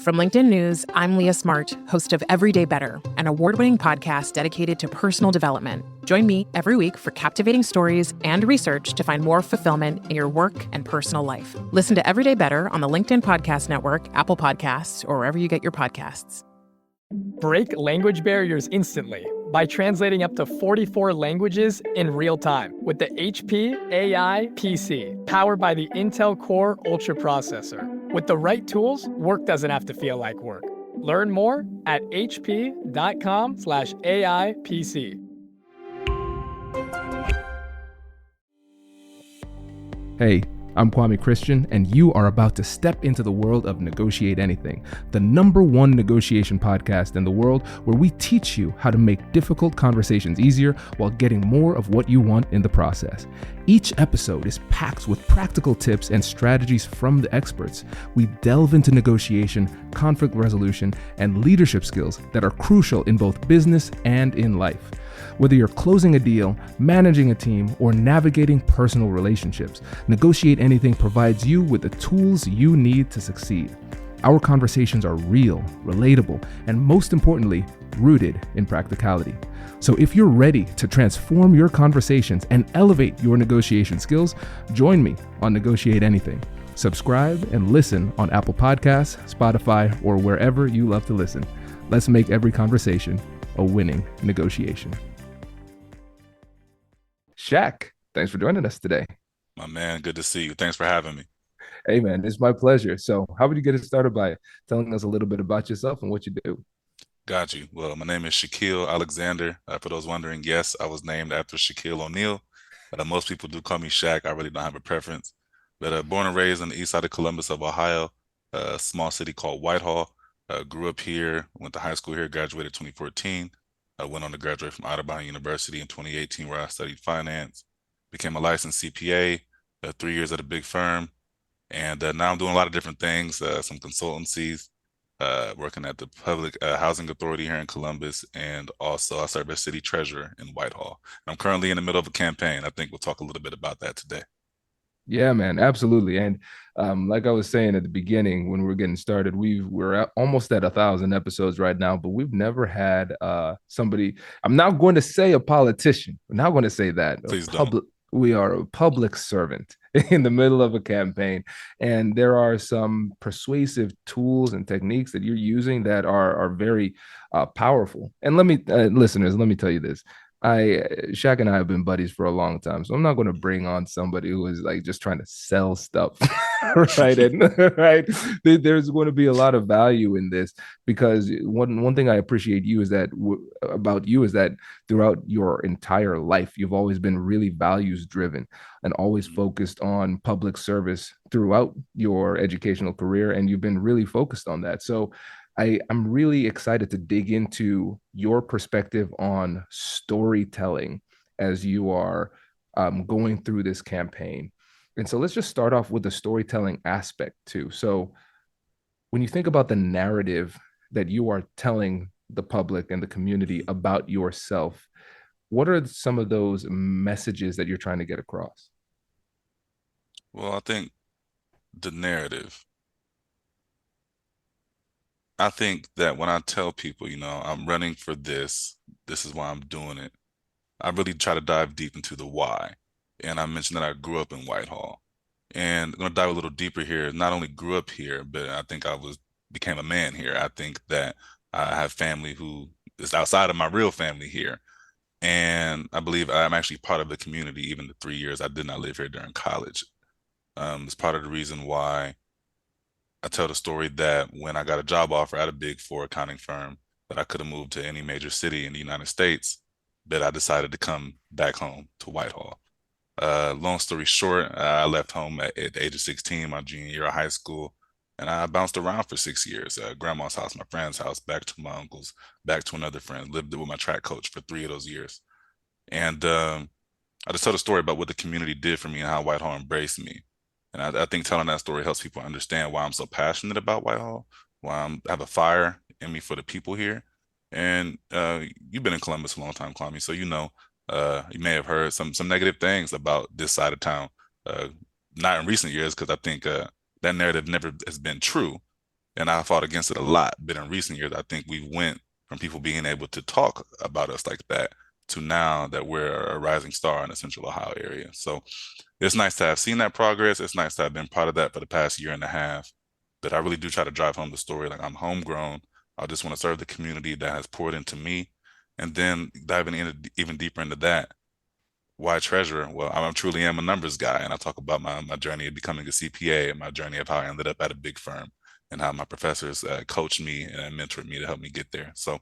From LinkedIn News, I'm Leah Smart, host of Everyday Better, an award-winning podcast dedicated to personal development. Join me every week for captivating stories and research to find more fulfillment in your work and personal life. Listen to Everyday Better on the LinkedIn Podcast Network, Apple Podcasts, or wherever you get your podcasts. Break language barriers instantly by translating up to 44 languages in real time with the HP AI PC, powered by the Intel Core Ultra processor. With the right tools, work doesn't have to feel like work. Learn more at hp.com/AI PC. Hey, I'm Kwame Christian, and you are about to step into the world of Negotiate Anything, the #1 negotiation podcast in the world where we teach you how to make difficult conversations easier while getting more of what you want in the process. Each episode is packed with practical tips and strategies from the experts. We delve into negotiation, conflict resolution, and leadership skills that are crucial in both business and in life. Whether you're closing a deal, managing a team, or navigating personal relationships, Negotiate Anything provides you with the tools you need to succeed. Our conversations are real, relatable, and most importantly, rooted in practicality. So if you're ready to transform your conversations and elevate your negotiation skills, join me on Negotiate Anything. Subscribe and listen on Apple Podcasts, Spotify, or wherever you love to listen. Let's make every conversation a winning negotiation. Shaq, thanks for joining us today. My man, good to see you. Thanks for having me. Hey, man, it's my pleasure. So how would you get it started by telling us a little bit about yourself and what you do? Got you. Well, my name is Shaquille Alexander. For those wondering, yes, I was named after Shaquille O'Neal. Most people do call me Shaq. I really don't have a preference. But born and raised on the east side of Columbus of Ohio, a small city called Whitehall. Grew up here, went to high school here, graduated 2014. I went on to graduate from Otterbein University in 2018, where I studied finance. Became a licensed CPA, 3 years at a big firm. And now I'm doing a lot of different things, some consultancies, working at the Public Housing Authority here in Columbus, and also I serve as city treasurer in Whitehall. I'm currently in the middle of a campaign. I think we'll talk a little bit about that today. Yeah, man, absolutely. And like I was saying at the beginning when we were getting started, we're almost at 1,000 episodes right now, but we've never had somebody. I'm not going to say a politician. I'm not going to say that. Please don't. We are a public servant in the middle of a campaign, and there are some persuasive tools and techniques that you're using that are very powerful. And let me, listeners, let me tell you this. Shaq and I have been buddies for a long time, so I'm not going to bring on somebody who is like just trying to sell stuff, right? And right, there's going to be a lot of value in this because one thing I appreciate about you is that throughout your entire life, you've always been really values driven and always focused on public service throughout your educational career, and you've been really focused on that. So I'm really excited to dig into your perspective on storytelling as you are going through this campaign. And so let's just start off with the storytelling aspect too. So when you think about the narrative that you are telling the public and the community about yourself, what are some of those messages that you're trying to get across? Well, I think the narrative. I think that when I tell people, I'm running for this is why I'm doing it, I really try to dive deep into the why. And I mentioned that I grew up in Whitehall. And I'm going to dive a little deeper here. Not only grew up here, but I think became a man here. I think that I have family who is outside of my real family here. And I believe I'm actually part of the community, even the 3 years I did not live here during college. It's part of the reason why I tell the story that when I got a job offer at a Big Four accounting firm, that I could have moved to any major city in the United States, but I decided to come back home to Whitehall. Long story short, I left home at the age of 16, my junior year of high school, and I bounced around for 6 years. Grandma's house, my friend's house, back to my uncle's, back to another friend, lived with my track coach for 3 of those years. And I just tell the story about what the community did for me and how Whitehall embraced me. And I think telling that story helps people understand why I'm so passionate about Whitehall, why I have a fire in me for the people here. And you've been in Columbus a long time, Kwame, so you may have heard some negative things about this side of town. Not in recent years, because I think that narrative never has been true. And I fought against it a lot. But in recent years, I think we went from people being able to talk about us like that to now that we're a rising star in the Central Ohio area. So it's nice to have seen that progress. It's nice to have been part of that for the past year and a half. But I really do try to drive home the story. Like, I'm homegrown. I just want to serve the community that has poured into me. And then diving in even deeper into that, why treasurer? Well, I truly am a numbers guy, and I talk about my journey of becoming a CPA and my journey of how I ended up at a big firm and how my professors coached me and mentored me to help me get there. So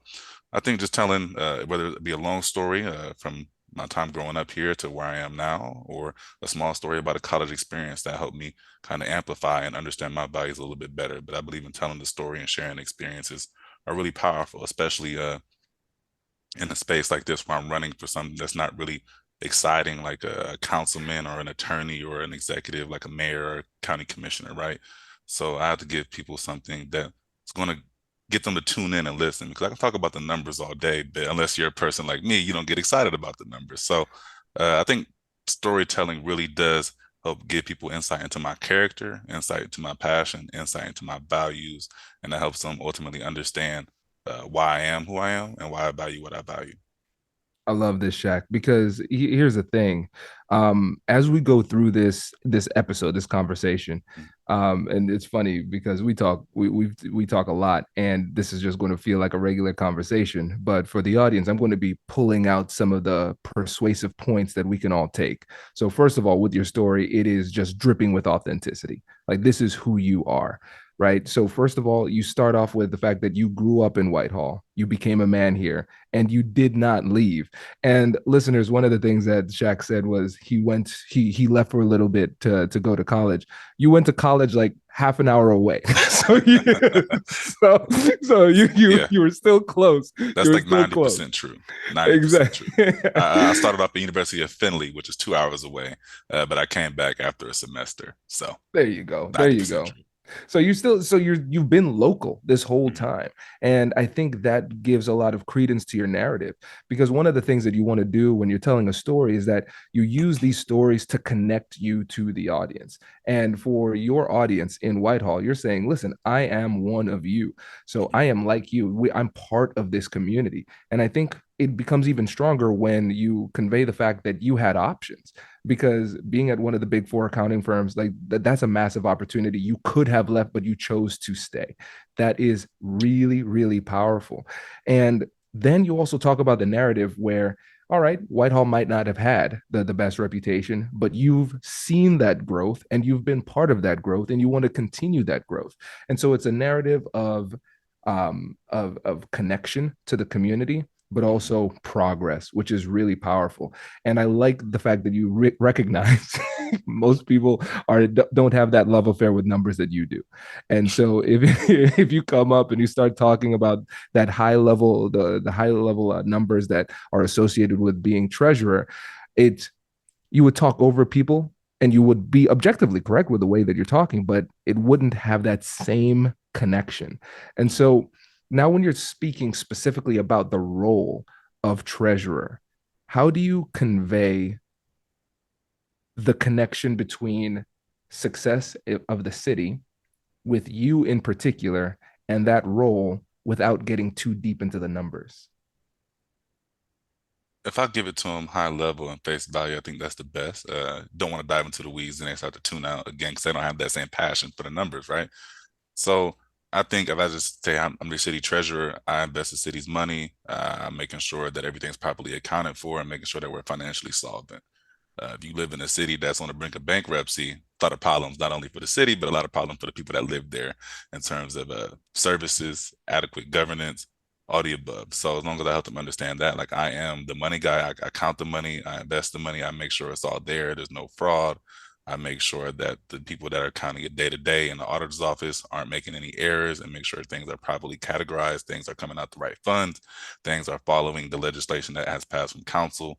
I think just telling, whether it be a long story from my time growing up here to where I am now, or a small story about a college experience that helped me kind of amplify and understand my values a little bit better. But I believe in telling the story and sharing experiences are really powerful, especially in a space like this where I'm running for something that's not really exciting, like a councilman or an attorney or an executive, like a mayor or a county commissioner, right? So I have to give people something that's going to get them to tune in and listen, because I can talk about the numbers all day, but unless you're a person like me, you don't get excited about the numbers. So I think storytelling really does help give people insight into my character, insight into my passion, insight into my values, and that helps them ultimately understand why I am who I am and why I value what I value. I love this, Shaq, because here's the thing. As we go through this episode, this conversation, and it's funny because we talk a lot, and this is just going to feel like a regular conversation. But for the audience, I'm going to be pulling out some of the persuasive points that we can all take. So first of all, with your story, it is just dripping with authenticity. Like, this is who you are. Right. So, first of all, you start off with the fact that you grew up in Whitehall, you became a man here, and you did not leave. And listeners, one of the things that Shaq said was he left for a little bit to go to college. You went to college like half an hour away. so you were still close. That's like 90% true. 90% true. I started off at the University of Findlay, which is 2 hours away, but I came back after a semester. So there you go. There you go. True. So you've been local this whole time. And I think that gives a lot of credence to your narrative, because one of the things that you want to do when you're telling a story is that you use these stories to connect you to the audience. And for your audience in Whitehall, you're saying, listen, I am one of you. So I am like you. I'm part of this community. And I think it becomes even stronger when you convey the fact that you had options, because being at one of the big four accounting firms, like that's a massive opportunity. You could have left, but you chose to stay. That is really, really powerful. And then you also talk about the narrative where, all right, Whitehall might not have had the best reputation, but you've seen that growth and you've been part of that growth and you want to continue that growth. And so it's a narrative of connection to the community, but also progress, which is really powerful. And I like the fact that you recognize most people don't have that love affair with numbers that you do. And so if you come up and you start talking about that high level, the high level numbers that are associated with being treasurer, you would talk over people and you would be objectively correct with the way that you're talking, but it wouldn't have that same connection. And so now, when you're speaking specifically about the role of treasurer, how do you convey the connection between success of the city with you in particular and that role without getting too deep into the numbers? If I give it to them high level and face value, I think that's the best. Don't want to dive into the weeds and they start to tune out again because they don't have that same passion for the numbers, right? So I think if I just say I'm the city treasurer, I invest the city's money, making sure that everything's properly accounted for and making sure that we're financially solvent. If you live in a city that's on the brink of bankruptcy, a lot of problems, not only for the city, but a lot of problems for the people that live there in terms of services, adequate governance, all the above. So as long as I help them understand that, like, I am the money guy, I count the money, I invest the money, I make sure it's all there, there's no fraud. I make sure that the people that are counting it day to day in the auditor's office aren't making any errors, and make sure things are properly categorized, things are coming out the right funds, things are following the legislation that has passed from council.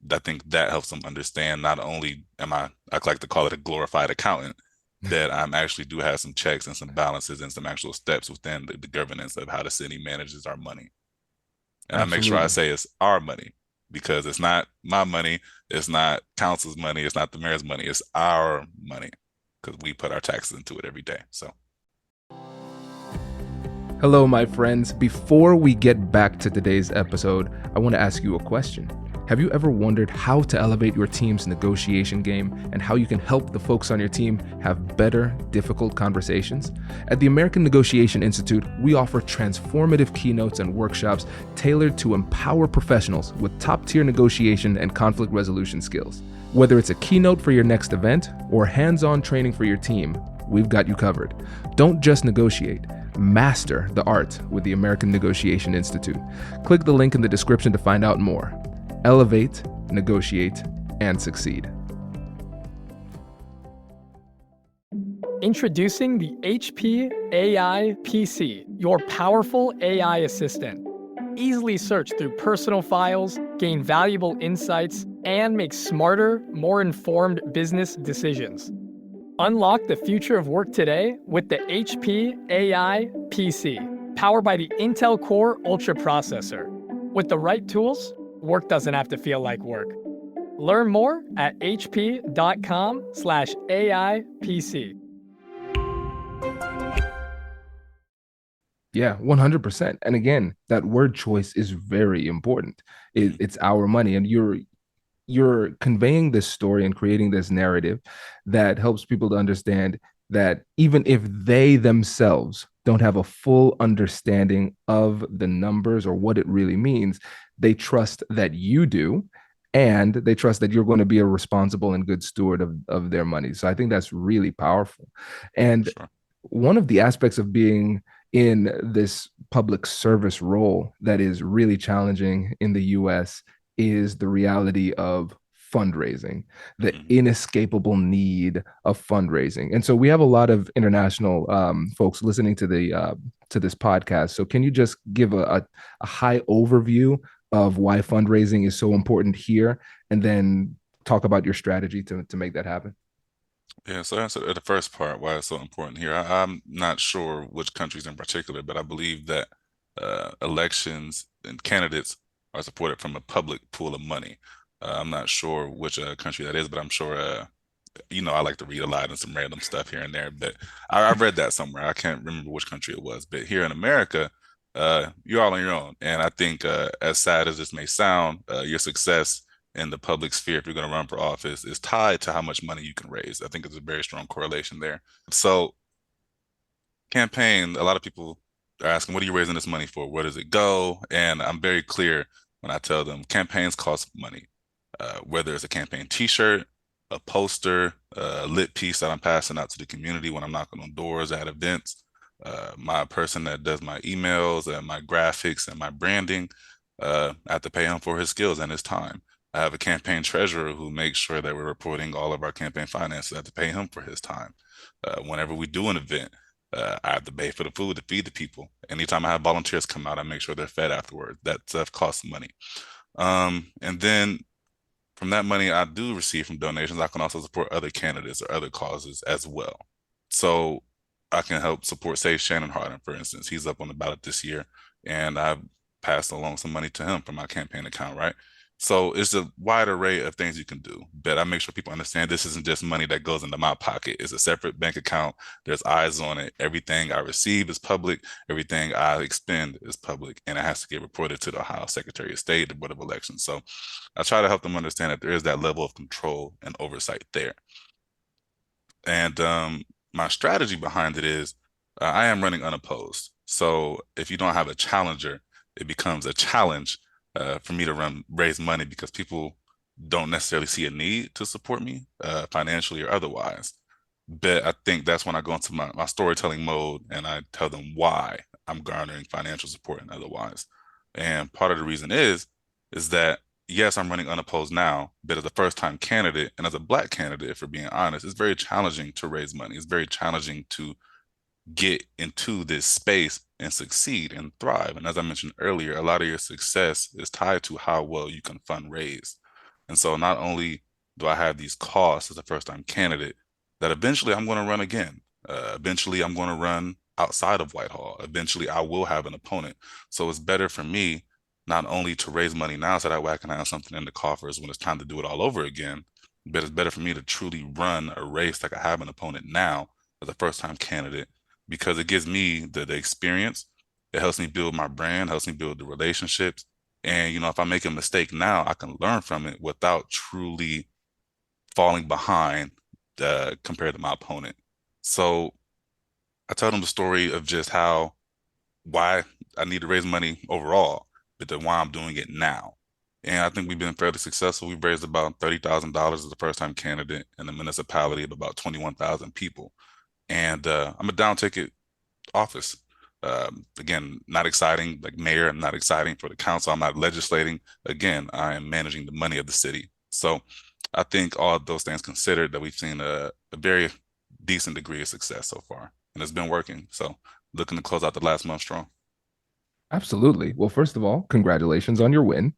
I think that helps them understand not only I like to call it a glorified accountant, that I'm actually do have some checks and some balances and some actual steps within the governance of how the city manages our money. And Absolutely. I make sure I say it's our money, because it's not my money, it's not council's money, it's not the mayor's money, it's our money, because we put our taxes into it every day. So Hello, my friends. Before we get back to today's episode, I want to ask you a question. Have you ever wondered how to elevate your team's negotiation game and how you can help the folks on your team have better, difficult conversations? At the American Negotiation Institute, we offer transformative keynotes and workshops tailored to empower professionals with top-tier negotiation and conflict resolution skills. Whether it's a keynote for your next event or hands-on training for your team, we've got you covered. Don't just negotiate. Master the art with the American Negotiation Institute. Click the link in the description to find out more. Elevate, negotiate, and succeed. Introducing the HP AI PC, your powerful AI assistant. Easily search through personal files, gain valuable insights, and make smarter, more informed business decisions. Unlock the future of work today with the HP AI PC, powered by the Intel Core Ultra processor. With the right tools, work doesn't have to feel like work. Learn more at hp.com/AIPC. Yeah, 100%. And again, that word choice is very important. It's our money, and you're conveying this story and creating this narrative that helps people to understand that even if they themselves don't have a full understanding of the numbers or what it really means, they trust that you do, and they trust that you're going to be a responsible and good steward of their money. So I think that's really powerful. And Sure. one of the aspects of being in this public service role that is really challenging in the US is the reality of fundraising, the inescapable need of fundraising. And so we have a lot of international folks listening to this podcast. So can you just give a high overview of why fundraising is so important here, and then talk about your strategy to make that happen? Yeah, so answer the first part, why it's so important here. I'm not sure which countries in particular, but I believe that elections and candidates are supported from a public pool of money. I'm not sure which country that is, but I'm sure, I like to read a lot and some random stuff here and there, but I read that somewhere. I can't remember which country it was, but here in America, you're all on your own. And I think as sad as this may sound, your success in the public sphere, if you're going to run for office, is tied to how much money you can raise. I think there's a very strong correlation there. So campaign, a lot of people are asking, what are you raising this money for? Where does it go? And I'm very clear when I tell them campaigns cost money, whether it's a campaign t-shirt, a poster, a lit piece that I'm passing out to the community when I'm knocking on doors at events, my person that does my emails and my graphics and my branding, I have to pay him for his skills and his time. I have a campaign treasurer who makes sure that we're reporting all of our campaign finances. I have to pay him for his time. Whenever we do an event, I have to pay for the food to feed the people. Anytime I have volunteers come out, I make sure they're fed afterward. That stuff costs money. And then from that money I do receive from donations, I can also support other candidates or other causes as well. So I can help support, say, Shannon Harden, for instance. He's up on the ballot this year, and I've passed along some money to him from my campaign account, right? So it's a wide array of things you can do, but I make sure people understand this isn't just money that goes into my pocket. It's a separate bank account. There's eyes on it. Everything I receive is public. Everything I expend is public, and it has to get reported to the Ohio Secretary of State, the Board of Elections. So I try to help them understand that there is that level of control and oversight there. And my strategy behind it is I am running unopposed. So if you don't have a challenger, it becomes a challenge for me to raise money, because people don't necessarily see a need to support me financially or otherwise. But I think that's when I go into my storytelling mode and I tell them why I'm garnering financial support and otherwise. And part of the reason is that, yes, I'm running unopposed now, but as a first-time candidate and as a Black candidate, if we're being honest, it's very challenging to raise money. It's very challenging to get into this space and succeed and thrive. And as I mentioned earlier, a lot of your success is tied to how well you can fundraise. And so not only do I have these costs as a first-time candidate, that eventually I'm going to run again. Eventually I'm going to run outside of Whitehall. Eventually I will have an opponent. So it's better for me not only to raise money now so that way I can have something in the coffers when it's time to do it all over again, but it's better for me to truly run a race like I have an opponent now as a first-time candidate, because it gives me the experience It helps me build my brand, helps me build the relationships. And, if I make a mistake now, I can learn from it without truly falling behind compared to my opponent. So I tell them the story of just why I need to raise money overall, but then why I'm doing it now. And I think we've been fairly successful. We've raised about $30,000 as a first-time candidate in a municipality of about 21,000 people. And I'm a down ticket office. Again, not exciting like mayor. I'm not exciting for the council. I'm not legislating. Again, I am managing the money of the city. So I think all of those things considered, that we've seen a very decent degree of success so far, and it's been working. So looking to close out the last month strong. Absolutely. Well, first of all, congratulations on your win.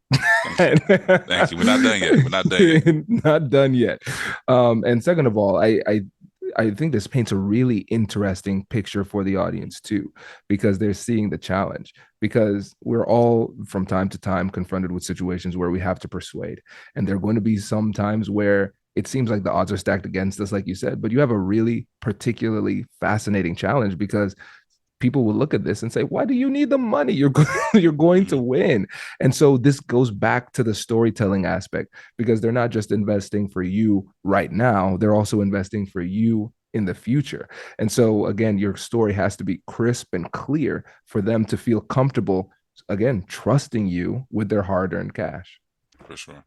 Thank you. Thank you. We're not done yet. We're not done yet. Not done yet. And second of all, I think this paints a really interesting picture for the audience too, because they're seeing the challenge. Because we're all from time to time confronted with situations where we have to persuade, and there are going to be some times where it seems like the odds are stacked against us, like you said. But you have a really particularly fascinating challenge, because people will look at this and say, why do you need the money? You're going to win. And so this goes back to the storytelling aspect, because they're not just investing for you right now, they're also investing for you in the future. And so again, your story has to be crisp and clear for them to feel comfortable, again, trusting you with their hard-earned cash. For sure.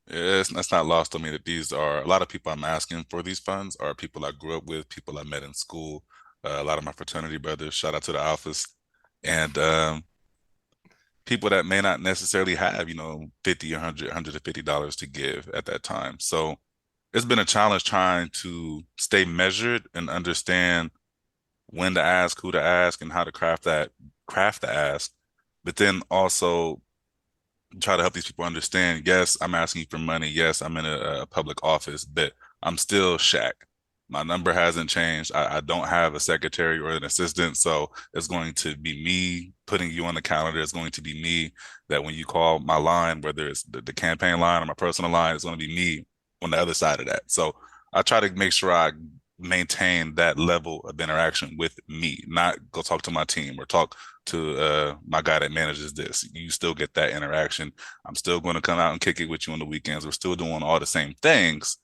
It's not lost on me that these are a lot of people I'm asking for these funds are people I grew up with, people I met in school, a lot of my fraternity brothers, shout out to the Alphas, and people that may not necessarily have, 50, 100, $150 to give at that time. So it's been a challenge trying to stay measured and understand when to ask, who to ask, and how to craft the ask, but then also try to help these people understand, yes, I'm asking you for money. Yes, I'm in a public office, but I'm still Shaq. My number hasn't changed. I don't have a secretary or an assistant. So it's going to be me putting you on the calendar. It's going to be me that when you call my line, whether it's the campaign line or my personal line, it's going to be me on the other side of that. So I try to make sure I maintain that level of interaction with me, not go talk to my team or talk to my guy that manages this. You still get that interaction. I'm still going to come out and kick it with you on the weekends. We're still doing all the same things.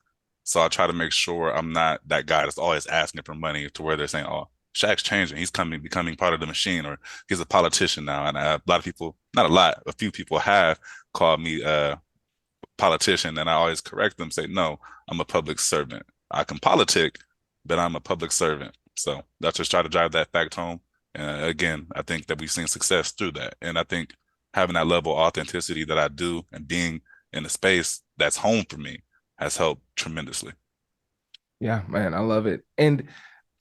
So I try to make sure I'm not that guy that's always asking for money, to where they're saying, oh, Shaq's changing. He's becoming part of the machine, or he's a politician now. And a lot of people, not a lot, a few people have called me a politician. And I always correct them, say, no, I'm a public servant. I can politic, but I'm a public servant. So that's just try to drive that fact home. And again, I think that we've seen success through that. And I think having that level of authenticity that I do, and being in a space that's home for me, has helped tremendously. Yeah, man, I love it. And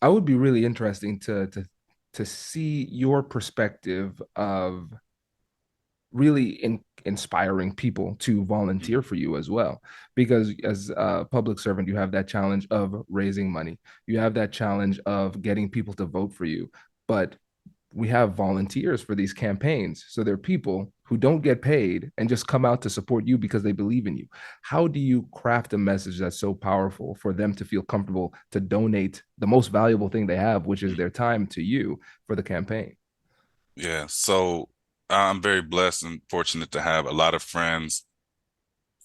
I would be really interesting to see your perspective of really inspiring people to volunteer for you as well. Because as a public servant, you have that challenge of raising money. You have that challenge of getting people to vote for you. But we have volunteers for these campaigns. So there are people who don't get paid and just come out to support you because they believe in you. How do you craft a message that's so powerful for them to feel comfortable to donate the most valuable thing they have, which is their time, to you for the campaign? Yeah, so I'm very blessed and fortunate to have a lot of friends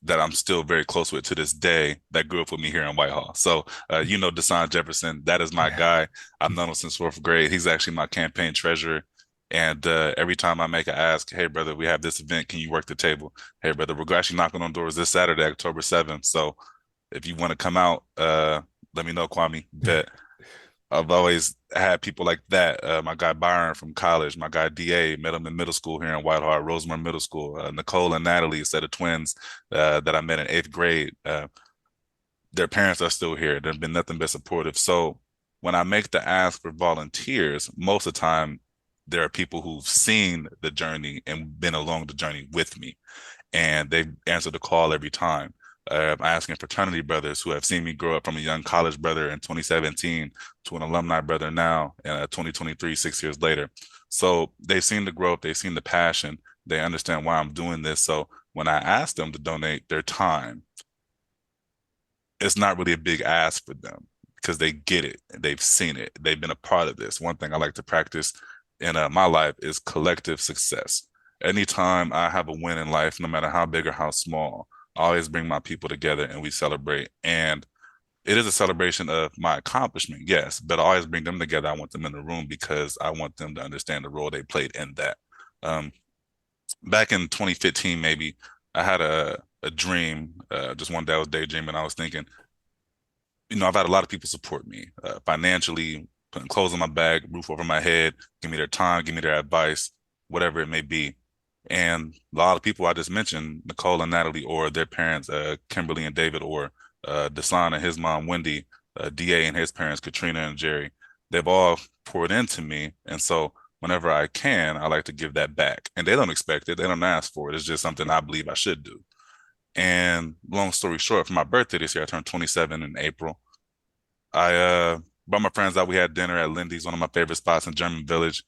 that I'm still very close with to this day that grew up with me here in Whitehall. So, Deshaun Jefferson, that is my guy. I've known him since fourth grade. He's actually my campaign treasurer. And every time I make an ask, hey, brother, we have this event. Can you work the table? Hey, brother, we're actually knocking on doors this Saturday, October 7th. So if you want to come out, let me know, Kwame. Bet. I've always had people like that. My guy Byron from college, my guy DA, met him in middle school here in Whitehall, at Rosemore Middle School. Nicole and Natalie, a set of twins that I met in 8th grade. Their parents are still here. They've been nothing but supportive. So when I make the ask for volunteers, most of the time there are people who've seen the journey and been along the journey with me, and they've answered the call every time. I'm asking fraternity brothers who have seen me grow up from a young college brother in 2017 to an alumni brother now in 2023, 6 years later. So they've seen the growth, they've seen the passion, they understand why I'm doing this. So when I ask them to donate their time, it's not really a big ask for them, because they get it, they've seen it, they've been a part of this. One thing I like to practice in my life is collective success. Anytime I have a win in life, no matter how big or how small, I always bring my people together and we celebrate. And it is a celebration of my accomplishment, yes, but I always bring them together. I want them in the room because I want them to understand the role they played in that. Um, Back in 2015, maybe I had a dream. Just one day I was daydreaming. I was thinking, I've had a lot of people support me financially, putting clothes on my back, roof over my head, give me their time, give me their advice, whatever it may be. And a lot of people I just mentioned, Nicole and Natalie, or their parents, Kimberly and David, or Deshaun and his mom, Wendy, DA and his parents, Katrina and Jerry, they've all poured into me. And so whenever I can, I like to give that back. And they don't expect it. They don't ask for it. It's just something I believe I should do. And long story short, for my birthday this year, I turned 27 in April. I brought my friends out. We had dinner at Lindy's, one of my favorite spots in German Village.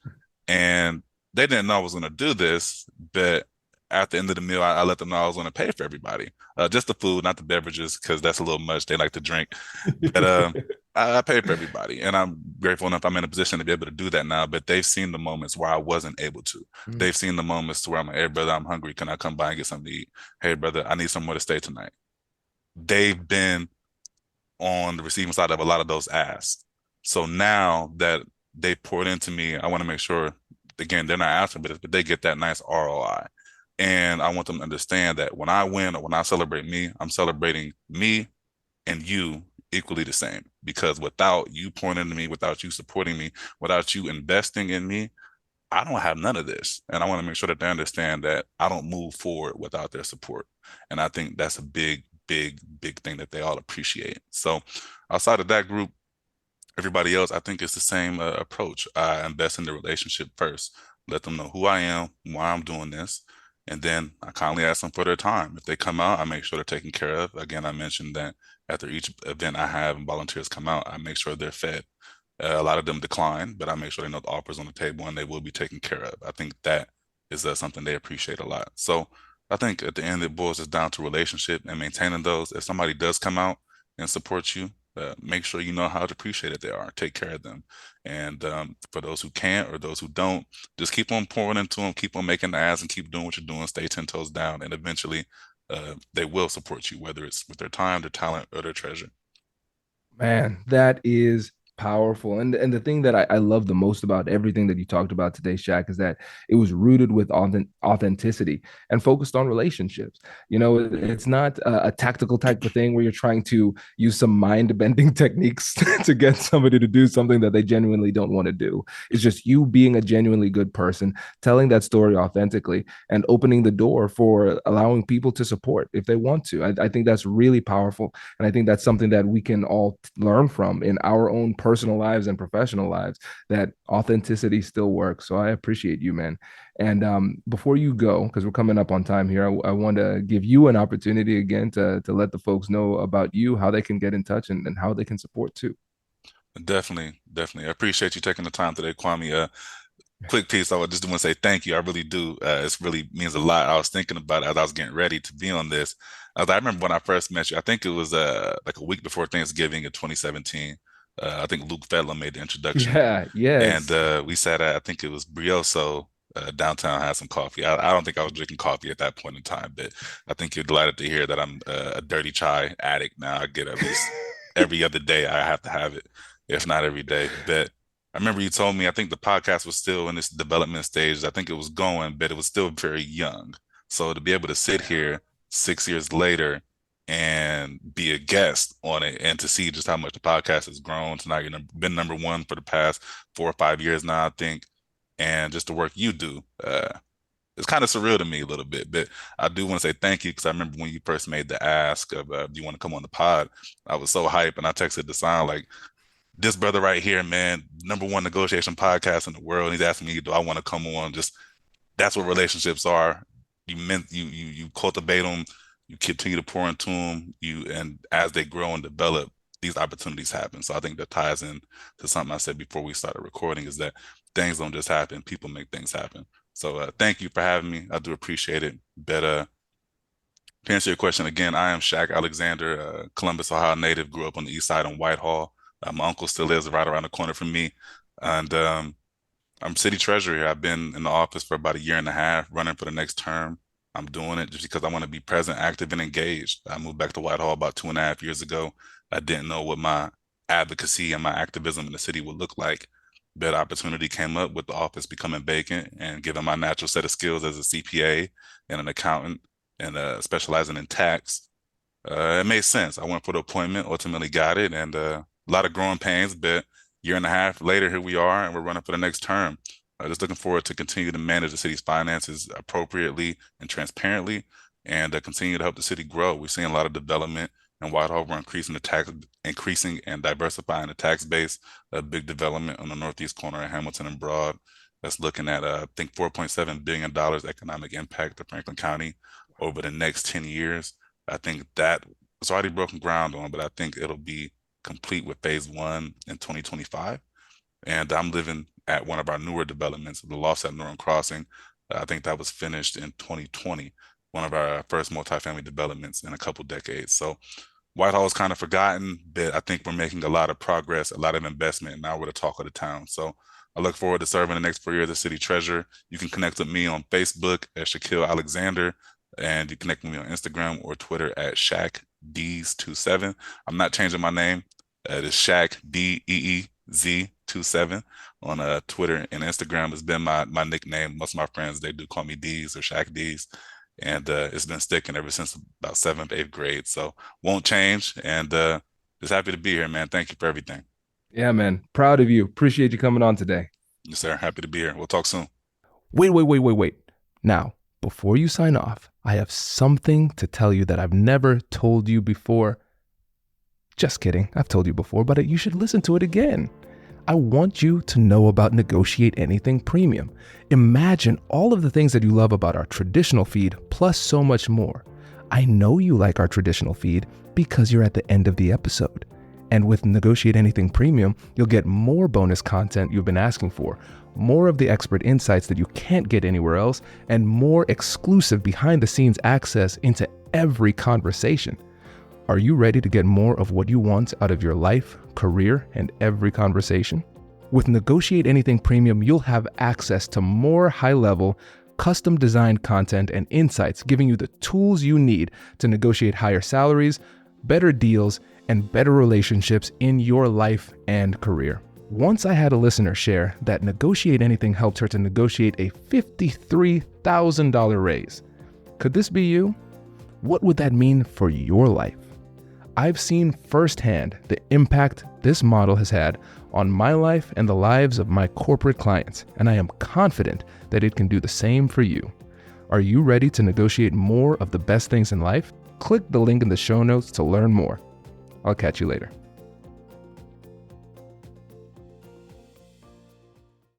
And they didn't know I was going to do this, but at the end of the meal, I let them know I was going to pay for everybody. Just the food, not the beverages, because that's a little much. They like to drink. But I paid for everybody. And I'm grateful enough I'm in a position to be able to do that now. But they've seen the moments where I wasn't able to. Mm-hmm. They've seen the moments where I'm like, hey, brother, I'm hungry. Can I come by and get something to eat? Hey, brother, I need somewhere to stay tonight. They've been on the receiving side of a lot of those asks. So now that they poured into me, I want to make sure, again, they're not asking for this, but they get that nice ROI. And I want them to understand that when I win or when I celebrate me, I'm celebrating me and you equally the same. Because without you pouring into me, without you supporting me, without you investing in me, I don't have none of this. And I want to make sure that they understand that I don't move forward without their support. And I think that's a big thing that they all appreciate. So outside of that group, everybody else, I think it's the same approach. I invest in the relationship first, let them know who I am, why I'm doing this. And then I kindly ask them for their time. If they come out, I make sure they're taken care of. Again, I mentioned that after each event I have and volunteers come out, I make sure they're fed. A lot of them decline, but I make sure they know the offer's on the table and they will be taken care of. I think that is something they appreciate a lot. So I think at the end, it boils down to relationship and maintaining those. If somebody does come out and support you, make sure you know how appreciated they are. Take care of them. And for those who can't or those who don't, just keep on pouring into them, keep on making the ads and keep doing what you're doing, stay 10 toes down. And eventually they will support you, whether it's with their time, their talent, or their treasure. Man, that is powerful. And the thing that I love the most about everything that you talked about today, Shaq, is that it was rooted with authenticity and focused on relationships. It's not a tactical type of thing where you're trying to use some mind-bending techniques to get somebody to do something that they genuinely don't want to do. It's just you being a genuinely good person, telling that story authentically, and opening the door for allowing people to support if they want to. I think that's really powerful. And I think that's something that we can all learn from in our own personal lives and professional lives, that authenticity still works. So I appreciate you, man. And before you go, because we're coming up on time here, I want to give you an opportunity again to let the folks know about you, how they can get in touch and how they can support too. Definitely. I appreciate you taking the time today, Kwame. Quick piece, I would just want to say thank you. I really do. It really means a lot. I was thinking about it as I was getting ready to be on this. I remember when I first met you, I think it was like a week before Thanksgiving in 2017. I think Luke Fedlam made the introduction. Yeah, yes. And we sat at, I think it was Brioso downtown, had some coffee. I don't think I was drinking coffee at that point in time, but I think you're delighted to hear that I'm a dirty chai addict now. I get at least every other day I have to have it, if not every day. But I remember you told me, I think the podcast was still in this development stage. I think it was going, but it was still very young. So to be able to sit here 6 years later and be a guest on it and to see just how much the podcast has grown to now you've been number one for the past 4 or 5 years now, I think. And just the work you do, it's kind of surreal to me a little bit, but I do want to say thank you because I remember when you first made the ask of, do you want to come on the pod? I was so hyped and I texted Deshaun like, this brother right here, man, number one negotiation podcast in the world. And he's asking me, do I want to come on? Just that's what relationships are. You cultivate them, you continue to pour into them, and as they grow and develop, these opportunities happen. So I think that ties in to something I said before we started recording, is that things don't just happen, people make things happen. So thank you for having me. I do appreciate it. But to answer your question again, I am Shaq Alexander, Columbus, Ohio native, grew up on the east side in Whitehall. My uncle still lives right around the corner from me. And I'm city treasurer here. I've been in the office for about a year and a half, running for the next term. I'm doing it just because I want to be present, active, and engaged. I moved back to Whitehall about 2.5 years ago. I didn't know what my advocacy and my activism in the city would look like. That opportunity came up with the office becoming vacant, and given my natural set of skills as a CPA and an accountant and specializing in tax, it made sense. I went for the appointment, ultimately got it, and a lot of growing pains, but year and a half later, here we are, and we're running for the next term. Just looking forward to continue to manage the city's finances appropriately and transparently, and continue to help the city grow. We're seeing a lot of development in Whitehall. We're increasing and diversifying the tax base. A big development on the northeast corner of Hamilton and Broad. That's looking at, I think, $4.7 billion economic impact to Franklin County over the next 10 years. I think that it's already broken ground on, but I think it'll be complete with phase 1 in 2025. And I'm living at one of our newer developments, the Lofts at Norton Crossing. I think that was finished in 2020, one of our first multifamily developments in a couple decades. So Whitehall is kind of forgotten, but I think we're making a lot of progress, a lot of investment, and now we're the talk of the town. So I look forward to serving the next 4 years as city treasurer. You can connect with me on Facebook at Shaquille Alexander, and you connect with me on Instagram or Twitter at ShaqDees27. I'm not changing my name. It is Shaq DEEZ27 on Twitter and Instagram. Has been my nickname. Most of my friends, they do call me Dees or Shaq Dees. And it's been sticking ever since about 7th, 8th grade. So won't change. And just happy to be here, man. Thank you for everything. Yeah, man. Proud of you. Appreciate you coming on today. Yes, sir. Happy to be here. We'll talk soon. Wait. Now, before you sign off, I have something to tell you that I've never told you before. Just kidding. I've told you before, but you should listen to it again. I want you to know about Negotiate Anything Premium. Imagine all of the things that you love about our traditional feed, plus so much more. I know you like our traditional feed because you're at the end of the episode. And with Negotiate Anything Premium, you'll get more bonus content you've been asking for, more of the expert insights that you can't get anywhere else, and more exclusive behind-the-scenes access into every conversation. Are you ready to get more of what you want out of your life, career, and every conversation? With Negotiate Anything Premium, you'll have access to more high-level, custom-designed content and insights, giving you the tools you need to negotiate higher salaries, better deals, and better relationships in your life and career. Once I had a listener share that Negotiate Anything helped her to negotiate a $53,000 raise. Could this be you? What would that mean for your life? I've seen firsthand the impact this model has had on my life and the lives of my corporate clients, and I am confident that it can do the same for you. Are you ready to negotiate more of the best things in life? Click the link in the show notes to learn more. I'll catch you later.